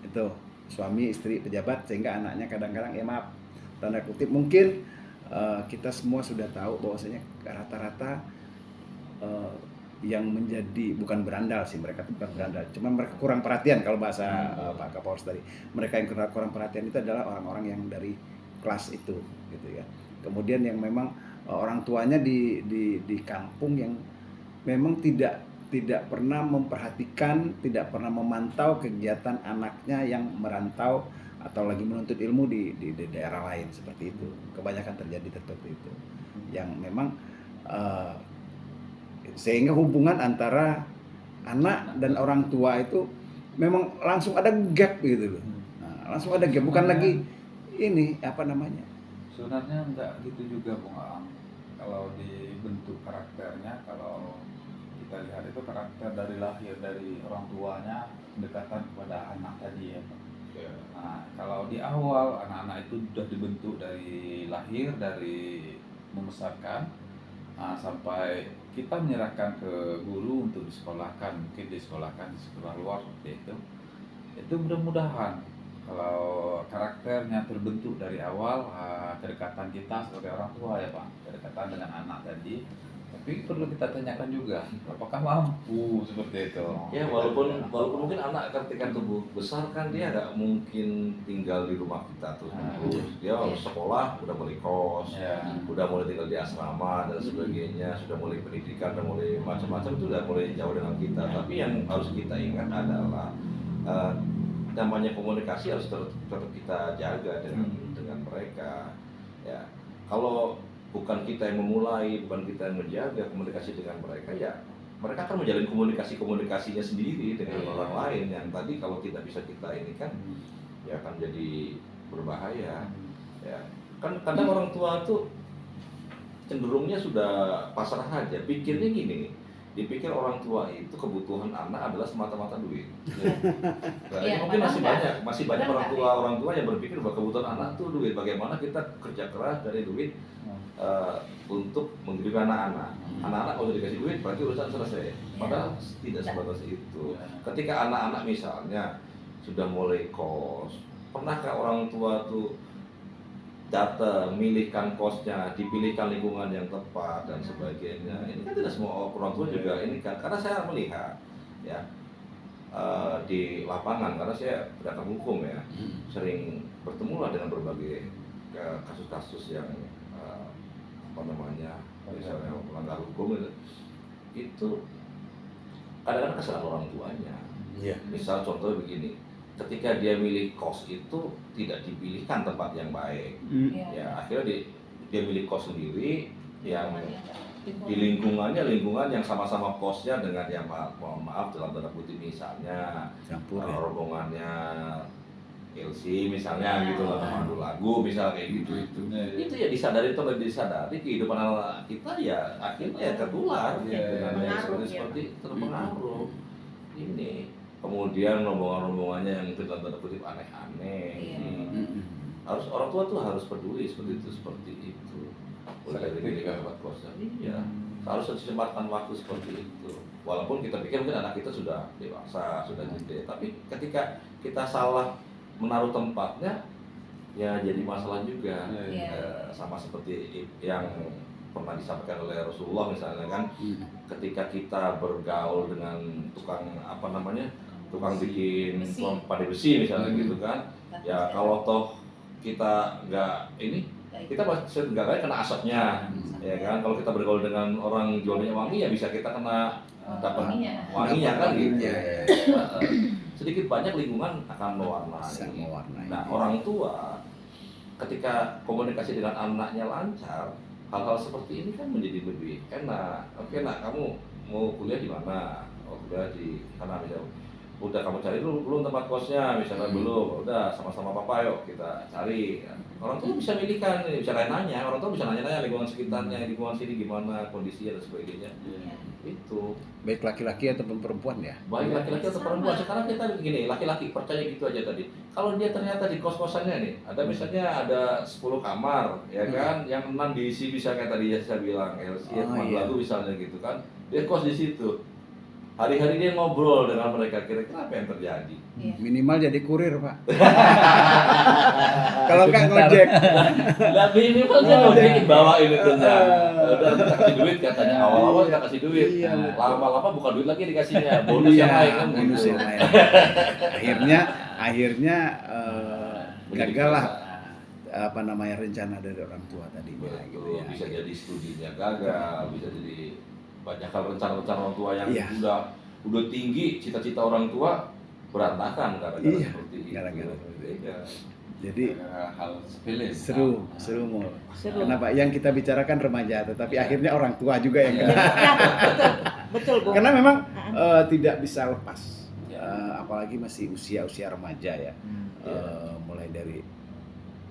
Itu suami istri pejabat, sehingga anaknya kadang-kadang ya maaf tanda kutip mungkin kita semua sudah tahu bahwasanya rata-rata yang menjadi bukan berandal sih, mereka itu bukan berandal, cuma mereka kurang perhatian kalau bahasa Pak Kapolres tadi. Mereka yang kurang perhatian itu adalah orang-orang yang dari kelas itu gitu ya. Kemudian yang memang orang tuanya di kampung yang memang tidak pernah memperhatikan, tidak pernah memantau kegiatan anaknya yang merantau atau lagi menuntut ilmu di daerah lain seperti itu. Kebanyakan terjadi seperti itu. Yang memang sehingga hubungan antara anak dan orang tua itu memang langsung ada gap gitu loh. Nah, langsung ada gap, bukan lagi ini apa namanya? Sebenarnya enggak gitu juga Bung Aang. Kalau dibentuk karakternya, kalau kita lihat itu karakter dari lahir dari orang tuanya, pendekatan kepada anak tadi ya. Nah, kalau di awal anak-anak itu sudah dibentuk dari lahir, dari membesarkan sampai kita menyerahkan ke guru untuk disekolahkan, mungkin disekolahkan di sekolah luar seperti itu mudah-mudahan kalau karakternya terbentuk dari awal, kedekatan kita sebagai orang tua ya Pak, kedekatan dengan anak tadi. Tapi perlu kita tanyakan juga, apakah mampu seperti itu? Ya walaupun mungkin anak ketika tumbuh besar kan dia nggak mungkin tinggal di rumah kita terus. Dia sekolah udah mulai kos, udah mulai tinggal di asrama dan sebagainya, sudah mulai pendidikan, udah mulai macam-macam itu udah mulai jauh dengan kita. Tapi yang harus kita ingat adalah namanya komunikasi harus tetap kita jaga dengan mereka. Ya kalau bukan kita yang memulai, bukan kita yang menjaga komunikasi dengan mereka, ya mereka akan menjalin komunikasinya sendiri dengan orang lain yang tadi kalau tidak bisa kita ini kan ya akan jadi berbahaya. Ya kan kadang orang tua tuh cenderungnya sudah pasrah aja, pikirnya gini, dipikir orang tua itu kebutuhan anak adalah semata-mata duit. Mungkin masih banyak orang tua yang berpikir bahwa kebutuhan anak tuh duit. Bagaimana kita kerja keras dari duit untuk mendidik anak-anak. Anak-anak kalau dikasih duit berarti urusan selesai. Padahal tidak sebatas itu. Ketika anak-anak misalnya sudah mulai kos, pernahkah orang tua tuh datang, milihkan kosnya, dipilihkan lingkungan yang tepat dan sebagainya? Ini kan tidak semua orang tua juga ini kan. Karena saya melihat ya di lapangan, karena saya penegak hukum ya, sering bertemu dengan berbagai kasus-kasus yang misalnya melanggar hukum itu kadang-kadang kesalahan orang tuanya. Misal contoh begini, ketika dia milih kos itu tidak dipilihkan tempat yang baik, ya akhirnya dia milih kos sendiri yang di lingkungan yang sama-sama kosnya dengan yang mohon maaf dalam tanda kutip misalnya Campur ya. rombongannya LC misalnya gitu lah, pemandu lagu misal kayak gitu itu ya disadari atau nggak disadari kehidupan anak kita ya akhirnya ya tertular dengan yang seperti terpengaruh ini. Kemudian rombongannya yang itu dalam tanda kutip aneh-aneh. Harus orang tua tuh harus peduli seperti itu. Mulai dari lewat kosan. Iya. Harus sempatkan waktu seperti itu. Walaupun kita pikir mungkin anak kita sudah dewasa, sudah gede, tapi ketika kita salah menaruh tempatnya, ya jadi masalah juga. Sama seperti yang pernah disampaikan oleh Rasulullah misalnya kan, ketika kita bergaul dengan tukang bikin pandai besi misalnya gitu kan, ya kalau toh kita nggak ini, kita pasti nggak kena asapnya, ya kan. Kalau kita bergaul dengan orang jual minyak wangi ya bisa kita kena dapat wanginya kan gitu. Sedikit banyak lingkungan akan mewarnai. Nah orang tua ketika komunikasi dengan anaknya lancar, hal-hal seperti ini kan menjadi lebih enak. Oke nak, kamu mau kuliah di mana? Oh kuliah di sana misalnya. Udah kamu cari dulu belum tempat kosnya misalnya belum. Udah sama-sama papa yuk kita cari. Orang tua bisa milihkan, bisa nanya. Orang tua bisa nanya-nanya lingkungan sekitarnya, lingkungan sini gimana kondisinya dan sebagainya. Itu baik laki-laki ataupun perempuan ya. Baik laki-laki atau perempuan. Sekarang kita begini, laki-laki percaya gitu aja tadi. Kalau dia ternyata di kos-kosannya nih, ada misalnya ada 10 kamar, ya kan, yang 6 diisi bisa kayak tadi saya bilang, lagu misalnya gitu kan. Dia kos di situ. Hari-hari dia ngobrol dengan mereka, kira-kira apa yang terjadi? Minimal jadi kurir, Pak. Kalau nggak ngojek. Lah minimal dia ngojekin bawain itunya. Udah kita kasih duit katanya, awal-awal kita kasih duit. Lama-lama bukan duit lagi dikasihnya, bonus yang lain kan. Bonus yang lain. Akhirnya gagal lah rencana dari orang tua tadi. Gitu ya. Bisa jadi studinya gagal, bisa jadi banyak hal rencana-rencana orang tua yang udah tinggi, cita-cita orang tua berantakan gara-gara seperti itu. Jadi hal sepele. Seru mau. Kenapa? Yang kita bicarakan remaja, tetapi akhirnya orang tua juga yang kena. Betul, Bu. Karena memang tidak bisa lepas. Apalagi masih usia remaja ya. Mulai dari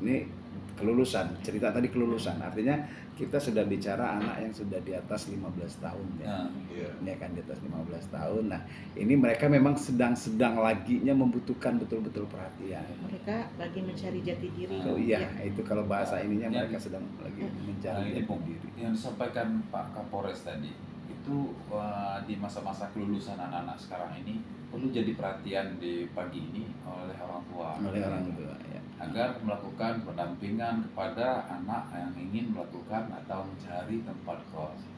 ini kelulusan, cerita tadi kelulusan, artinya kita sudah bicara anak yang sudah di atas 15 tahun ya. Ini akan di atas 15 tahun. Nah, ini mereka memang sedang laginya membutuhkan betul-betul perhatian. Mereka lagi mencari jati diri. Oh iya, itu kalau bahasa ininya mereka sedang lagi mencari jati diri. Yang disampaikan Pak Kapolres tadi, itu di masa-masa kelulusan anak-anak sekarang ini perlu jadi perhatian di pagi ini oleh orang tua. Ya. Agar melakukan pendampingan kepada anak yang ingin melakukan atau mencari tempat kos,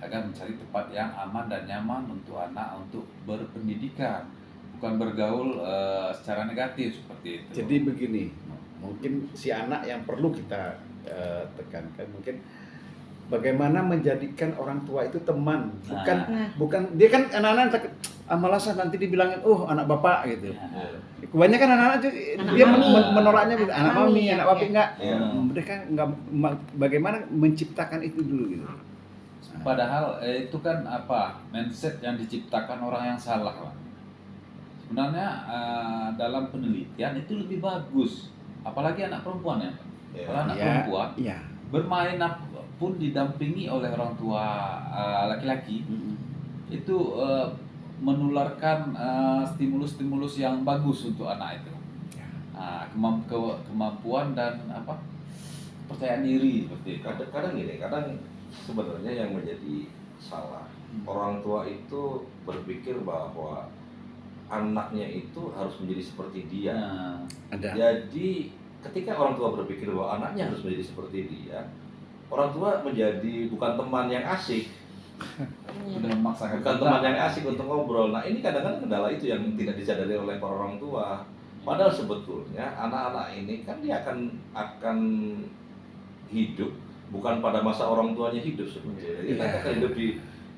agar mencari tempat yang aman dan nyaman untuk anak untuk berpendidikan, bukan bergaul secara negatif seperti itu. Jadi begini, mungkin si anak yang perlu kita tekankan mungkin bagaimana menjadikan orang tua itu teman, bukan dia kan anak-anak malasan nanti dibilangin anak bapak gitu. Kebanyakan anak-anak dia menolaknya gitu, anak mami, anak papi enggak. Mereka enggak bagaimana menciptakan itu dulu gitu. Padahal itu kan mindset yang diciptakan orang yang salah, Pak. Sebenarnya dalam penelitian itu lebih bagus, apalagi anak perempuan ya. Kalau anak perempuan bermain pun didampingi oleh orang tua laki-laki, itu menularkan stimulus-stimulus yang bagus untuk anak itu. Kemampuan dan kepercayaan diri seperti itu. Kadang sebenarnya yang menjadi salah orang tua itu berpikir bahwa anaknya itu harus menjadi seperti dia. Jadi ketika orang tua berpikir bahwa anaknya harus menjadi seperti dia, orang tua menjadi bukan teman yang asik. Bukan teman yang asik untuk ngobrol. Nah ini kadang-kadang kendala itu yang tidak disadari oleh para orang tua. Padahal sebetulnya anak-anak ini kan dia akan hidup bukan pada masa orang tuanya hidup sebetulnya. Jadi mereka akan hidup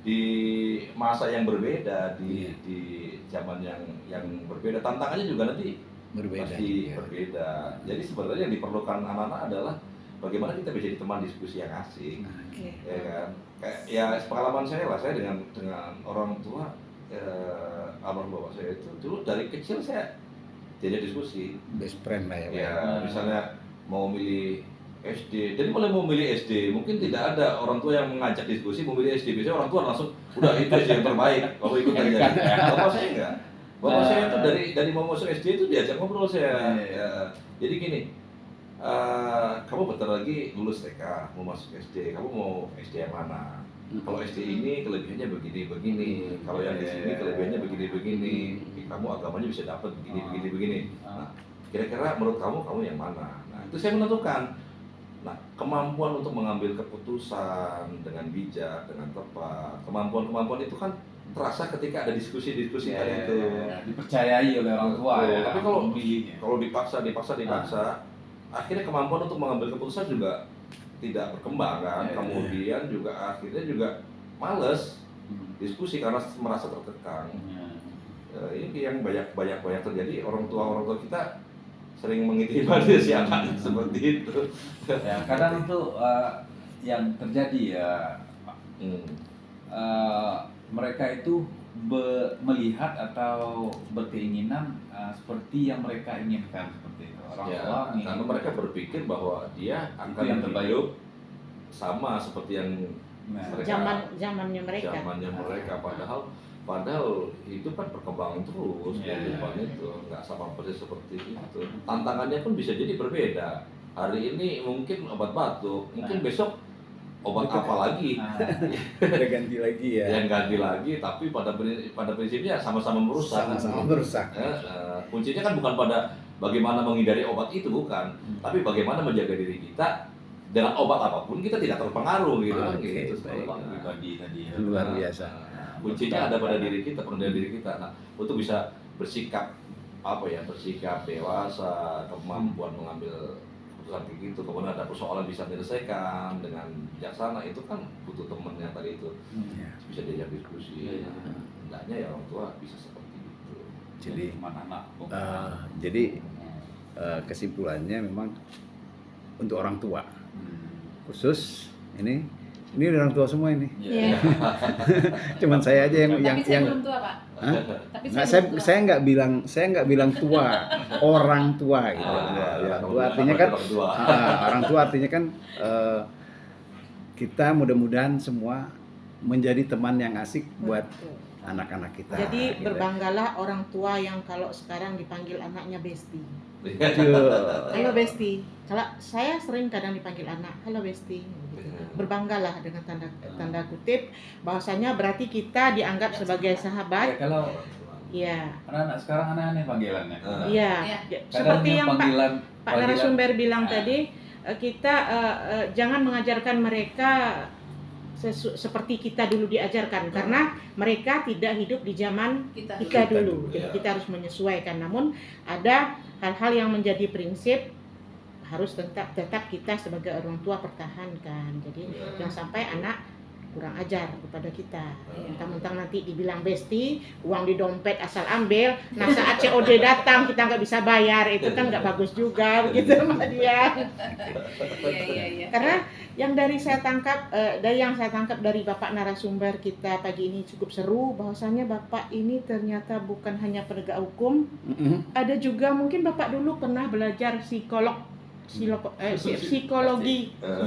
di masa yang berbeda, di zaman yang berbeda. Tantangannya juga nanti pasti berbeda. Jadi sebenarnya yang diperlukan anak-anak adalah bagaimana kita bisa jadi teman diskusi yang asik, Oke. ya kan? Kayak ya pengalaman saya lah, saya dengan orang tua, almarhum bapak saya itu dulu dari kecil saya diajak diskusi. Best friend lah ya, Pak. Ya misalnya mau milih SD, jadi mulai mau milih SD, mungkin tidak ada orang tua yang mengajak diskusi mau milih SD, biasanya orang tua langsung udah itu SD yang terbaik, kalau ikut aja. Bapak saya enggak, bapak saya itu dari mau masuk SD itu diajak ngobrol saya. Ya, jadi gini, kamu bentar lagi lulus TK, mau masuk SD, kamu mau SD yang mana? Kalau SD ini kelebihannya begini, kalau yang di sini kelebihannya begini, kamu agamanya bisa dapat begini. Nah, kira-kira menurut kamu yang mana? Nah, itu saya menentukan. Nah, kemampuan untuk mengambil keputusan dengan bijak, dengan tepat, kemampuan itu kan terasa ketika ada diskusi-diskusi tadi itu. Dipercayai oleh orang tua ya. Tapi kalau dipaksa, akhirnya kemampuan untuk mengambil keputusan juga tidak berkembang kan. Kemudian juga akhirnya juga males diskusi karena merasa terkekang. Ini yang banyak terjadi, orang tua kita sering mengintimidasi anak seperti itu. Ya, kadang itu yang terjadi ya, Pak. Mereka itu melihat atau berkeinginan seperti yang mereka inginkan, seperti itu. Orang tua karena mereka berpikir bahwa dia akan yang terbaik hidup sama seperti yang Zamannya mereka. Padahal itu kan perkembangan terus, kehidupan itu nggak sama persis seperti itu. Tantangannya pun bisa jadi berbeda. Hari ini mungkin obat batuk, mungkin besok obat apa lagi? Ada ganti lagi ya. Yang ganti lagi, tapi pada prinsipnya sama-sama merusak. Sama-sama merusak. Kuncinya kan bukan pada bagaimana menghindari obat itu, bukan, tapi bagaimana menjaga diri kita dengan obat apapun kita tidak terpengaruh gitu. Oke, Gitu. baik. Pribadi tadi ya. Luar biasa. Kuncinya ada pada diri kita, pada diri kita. Nah, untuk bisa bersikap dewasa, kemampuan mengambil keputusan kayak gitu, kemudian ada persoalan bisa diselesaikan dengan bijaksana, itu kan butuh temen yang tadi itu bisa diajak diskusi. Hendaknya ya orang tua bisa seperti itu. Jadi anak. jadi kesimpulannya memang untuk orang tua khusus ini orang tua semua ini. Iya. Cuman saya aja yang Tapi saya belum tua, Pak. Hah? Tapi Nggak, belum tua. saya nggak bilang tua, orang tua gitu. Orang tua artinya kan orang tua artinya kan kita mudah-mudahan semua menjadi teman yang asik buat anak-anak kita. Jadi gitu. berbanggalah orang tua yang kalau sekarang dipanggil anaknya Besti. Betul. Halo Besti. Kalau saya sering kadang dipanggil anak, halo Besti. Berbanggalah dengan tanda kutip bahwasanya berarti kita dianggap sebagai sahabat. Kalau Iya. anak-anak sekarang aneh-aneh panggilannya. Iya. Kadang Seperti yang Pak panggilan narasumber bilang tadi, kita jangan mengajarkan mereka seperti kita dulu diajarkan, karena mereka tidak hidup di zaman kita dulu. Jadi kita harus menyesuaikan. Namun ada hal-hal yang menjadi prinsip harus tetap kita sebagai orang tua pertahankan. Jadi jangan sampai anak kurang ajar kepada kita. Mentang-mentang nanti dibilang Besti, uang di dompet asal ambil, nah saat COD datang kita nggak bisa bayar, itu kan nggak bagus juga begitu Mbak Dian. Iya. Karena yang saya tangkap dari Bapak narasumber kita pagi ini cukup seru, bahwasanya Bapak ini ternyata bukan hanya penegak hukum, ada juga mungkin Bapak dulu pernah belajar psikologi.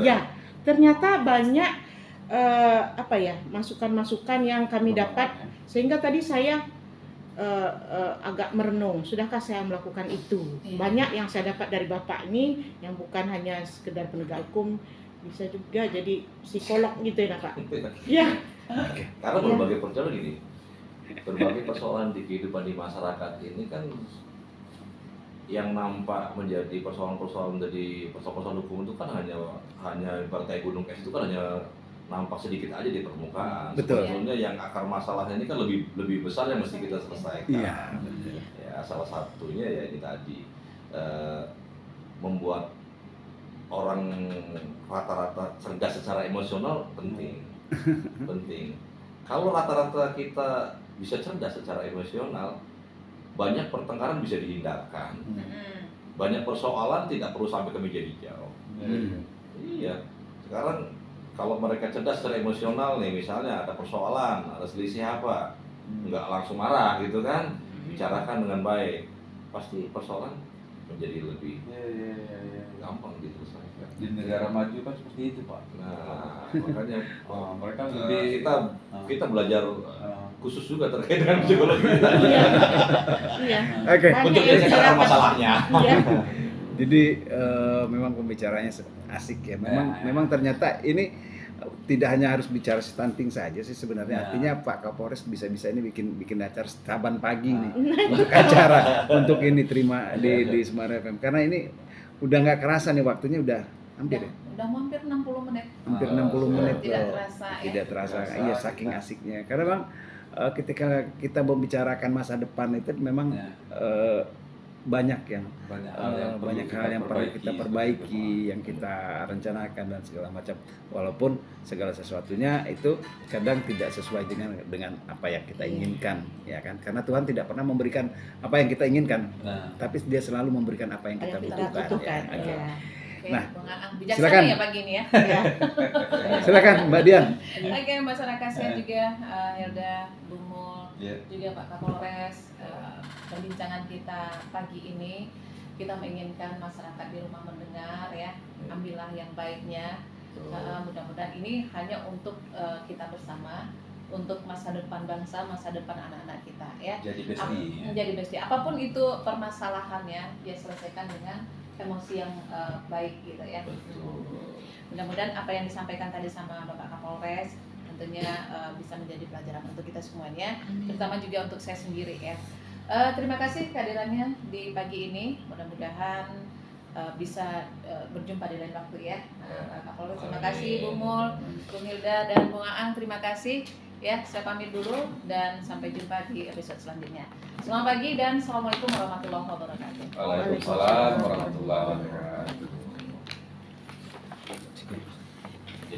Ya, ternyata banyak masukan-masukan yang kami dapat, sehingga tadi saya agak merenung, sudahkah saya melakukan itu? Banyak yang saya dapat dari Bapak ini yang bukan hanya sekedar penegak hukum, bisa juga jadi psikolog gitu ya Pak. Iya. Karena berbagai persoalan gini, berbagai persoalan di kehidupan di masyarakat ini kan yang nampak menjadi persoalan-persoalan hukum itu kan hanya partai gunung es itu kan hanya nampak sedikit aja di permukaan. Betul. Sebetulnya yang akar masalahnya ini kan lebih besar yang mesti kita selesaikan. Iya. Ya, salah satunya ya ini tadi membuat orang rata-rata cerdas secara emosional penting. Kalau rata-rata kita bisa cerdas secara emosional, banyak pertengkaran bisa dihindarkan. Banyak persoalan tidak perlu sampai ke meja hijau. Sekarang kalau mereka cerdas secara emosional nih, misalnya ada persoalan, ada selisih apa, nggak langsung marah gitu kan, bicarakan dengan baik, pasti persoalan menjadi lebih gampang diselesaikan. Di negara maju kan seperti itu, Pak. Nah, makanya Mereka eh, lebih kita belajar khusus juga terkait dengan psikologi kita Iya. Oke. Banyak untuk yang menyelesaikan silakan. masalahnya. Iya. Jadi memang pembicaranya asik ya. Memang ternyata ini tidak hanya harus bicara stunting saja sih sebenarnya. Ya. Artinya Pak Kapolres bisa ini bikin acara Saban Pagi nih untuk acara untuk ini terima di Semarang FM. Karena ini udah nggak kerasa nih waktunya udah hampir ya. Udah hampir 60 menit. Hampir 60 menit Tidak loh. terasa ya. Tidak terasa. Terasa, Iya saking asiknya. Karena Bang ketika kita membicarakan masa depan itu memang Ya. banyak yang banyak hal yang perlu kita perbaiki, yang kita rencanakan dan segala macam. Walaupun segala sesuatunya itu kadang tidak sesuai dengan apa yang kita inginkan, ya kan? Karena Tuhan tidak pernah memberikan apa yang kita inginkan, Nah, tapi Dia selalu memberikan apa yang kita Apa yang kita butuhkan. butuhkan, Ya, oke. ya. Oke, Nah, Bung Aang. Bijaksana silakan. ya pagi ini ya. Iya. Silakan Mbak Dian. Oke, masyarakat saya juga Hilda, Bumul, ya. juga Pak Kapolres. Perbincangan kita pagi ini kita menginginkan masyarakat di rumah mendengar ya, ambillah yang baiknya. Mudah-mudahan ini hanya untuk kita bersama, untuk masa depan bangsa, masa depan anak-anak kita ya. Jadi bestie. Menjadi bestie. Apapun itu permasalahannya, dia selesaikan dengan emosi yang baik gitu ya. Mudah-mudahan apa yang disampaikan tadi sama Bapak Kapolres tentunya bisa menjadi pelajaran untuk kita semuanya, terutama juga untuk saya sendiri ya. Terima kasih kehadirannya di pagi ini. Mudah-mudahan bisa berjumpa di lain waktu ya. Pak Kapolres, terima kasih. Bumul, Bung Hilda dan Bung Aang, terima kasih. Ya, saya pamit dulu dan sampai jumpa di episode selanjutnya. Selamat pagi dan assalamualaikum warahmatullahi wabarakatuh. Waalaikumsalam warahmatullahi wabarakatuh.